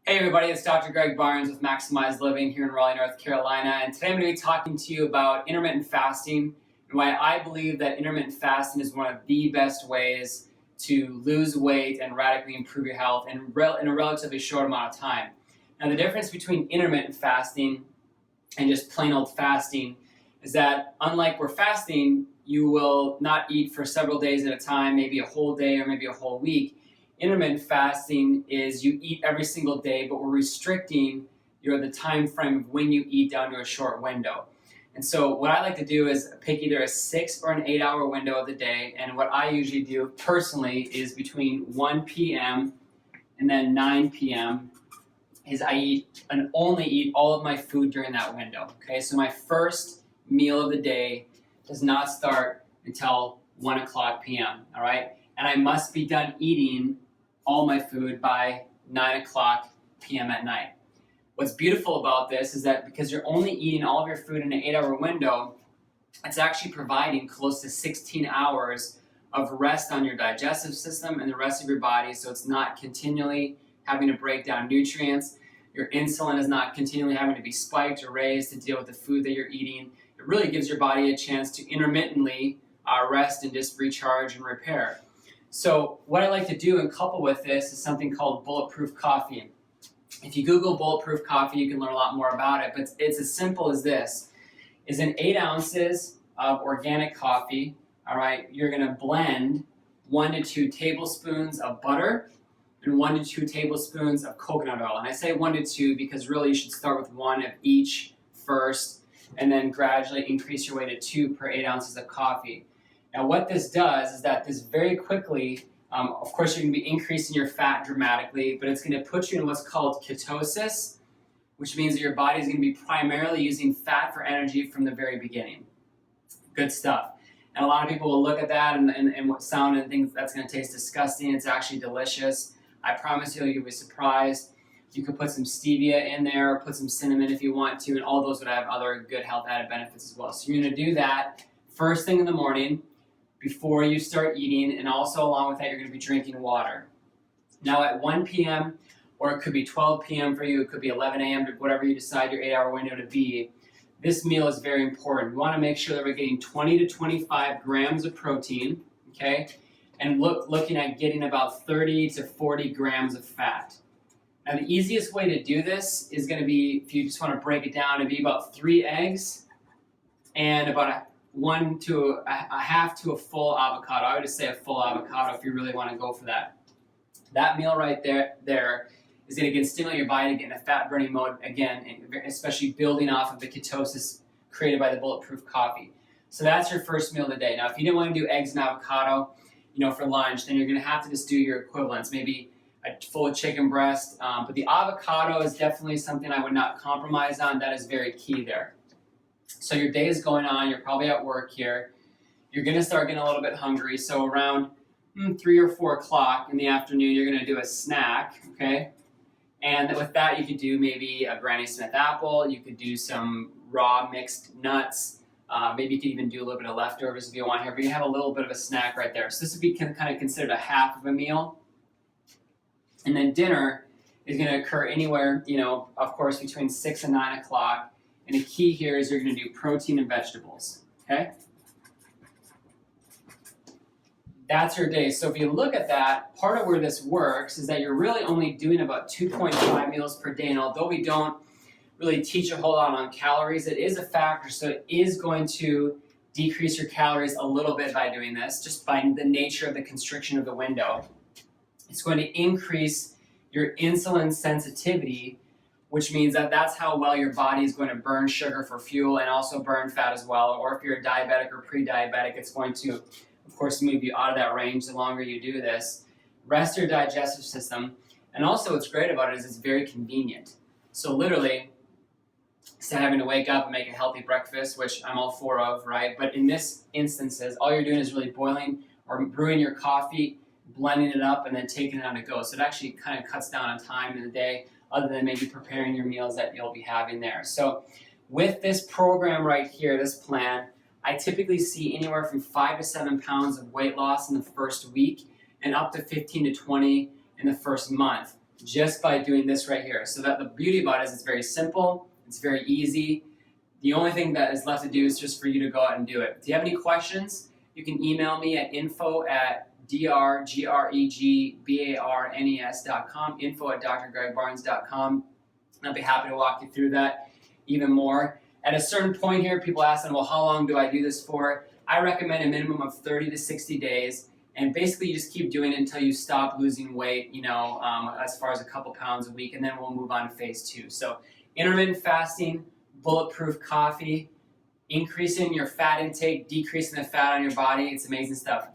Hey everybody, it's Dr. Greg Barnes with Maximize Living here in Raleigh, North Carolina, and today I'm going to be talking to you about intermittent fasting and why I believe that intermittent fasting is one of the best ways to lose weight and radically improve your health in a relatively short amount of time. Now, the difference between intermittent fasting and just plain old fasting is that unlike we're fasting, you will not eat for several days at a time, maybe a whole day or maybe a whole week. Intermittent fasting is you eat every single day, but we're restricting the time frame of when you eat down to a short window. And so what I like to do is pick either a 6 or an 8 hour window of the day. And what I usually do personally is between 1 p.m. and then 9 p.m. is I eat and only eat all of my food during that window. Okay, so my first meal of the day does not start until 1 o'clock p.m. All right, and I must be done eating all my food by 9 o'clock p.m. at night. What's beautiful about this is that because you're only eating all of your food in an 8 hour window, it's actually providing close to 16 hours of rest on your digestive system and the rest of your body, so it's not continually having to break down nutrients. Your insulin is not continually having to be spiked or raised to deal with the food that you're eating. It really gives your body a chance to intermittently rest and just recharge and repair. So what I like to do and couple with this is something called bulletproof coffee. If you Google bulletproof coffee, you can learn a lot more about it, but it's as simple as this. Is in 8 ounces of organic coffee, all right, you're gonna blend 1 to 2 tablespoons of butter and 1 to 2 tablespoons of coconut oil. And I say 1 to 2 because really you should start with 1 of each first and then gradually increase your way to 2 per 8 ounces of coffee. Now what this does is that this very quickly, of course you're going to be increasing your fat dramatically, but it's going to put you in what's called ketosis, which means that your body is going to be primarily using fat for energy from the very beginning. Good stuff. And a lot of people will look at that and what sound and think that's going to taste disgusting. It's actually delicious. I promise you'll be surprised. You could put some stevia in there, or put some cinnamon if you want to, and all those would have other good health added benefits as well. So you're going to do that first thing in the morning before you start eating, and also along with that you're going to be drinking water. Now at 1 p.m. or it could be 12 p.m. for you, it could be 11 a.m. to whatever you decide your 8 hour window to be, this meal is very important. We want to make sure that we're getting 20 to 25 grams of protein, okay, and looking at getting about 30 to 40 grams of fat. Now the easiest way to do this is going to be, if you just want to break it down, it'd be about 3 eggs and about a half to a full avocado. I would just say a full avocado if you really want to go for that. That meal right there is going to again stimulate your body to get in a fat burning mode again, especially building off of the ketosis created by the bulletproof coffee. So that's your first meal of the day. Now if you didn't want to do eggs and avocado, for lunch, then you're going to have to just do your equivalents, maybe a full chicken breast. But the avocado is definitely something I would not compromise on. That is very key there. So your day is going on, you're probably at work here, you're going to start getting a little bit hungry, so around 3 or 4 o'clock in the afternoon you're going to do a snack, okay? And with that you could do maybe a Granny Smith apple, you could do some raw mixed nuts, maybe you could even do a little bit of leftovers if you want here, but you have a little bit of a snack right there. So this would be kind of considered a half of a meal. And then dinner is going to occur anywhere, of course between 6 and 9 o'clock. And the key here is you're going to do protein and vegetables, okay? That's your day. So if you look at that, part of where this works is that you're really only doing about 2.5 meals per day. And although we don't really teach a whole lot on calories, it is a factor. So it is going to decrease your calories a little bit by doing this, just by the nature of the constriction of the window. It's going to increase your insulin sensitivity, which means that that's how well your body is going to burn sugar for fuel and also burn fat as well. Or if you're a diabetic or pre-diabetic, it's going to, of course, move you out of that range the longer you do this. Rest your digestive system. And also what's great about it is it's very convenient. So literally, instead of having to wake up and make a healthy breakfast, which I'm all for of, right? But in this instances, all you're doing is really boiling or brewing your coffee, blending it up, and then taking it on to go. So it actually kind of cuts down on time in the day, other than maybe preparing your meals that you'll be having there. So with this program right here, this plan, I typically see anywhere from 5 to 7 pounds of weight loss in the first week and up to 15 to 20 in the first month. just by doing this right here. So that the beauty about it is it's very simple, it's very easy. The only thing that is left to do is just for you to go out and do it. If you have any questions, you can email me at info@drgregbarnes.com, info@drgregbarnes.com. I'll be happy to walk you through that even more. At a certain point here, people ask them, well, how long do I do this for? I recommend a minimum of 30 to 60 days. And basically, you just keep doing it until you stop losing weight, as far as a couple pounds a week, and then we'll move on to phase 2. So intermittent fasting, bulletproof coffee, increasing your fat intake, decreasing the fat on your body. It's amazing stuff.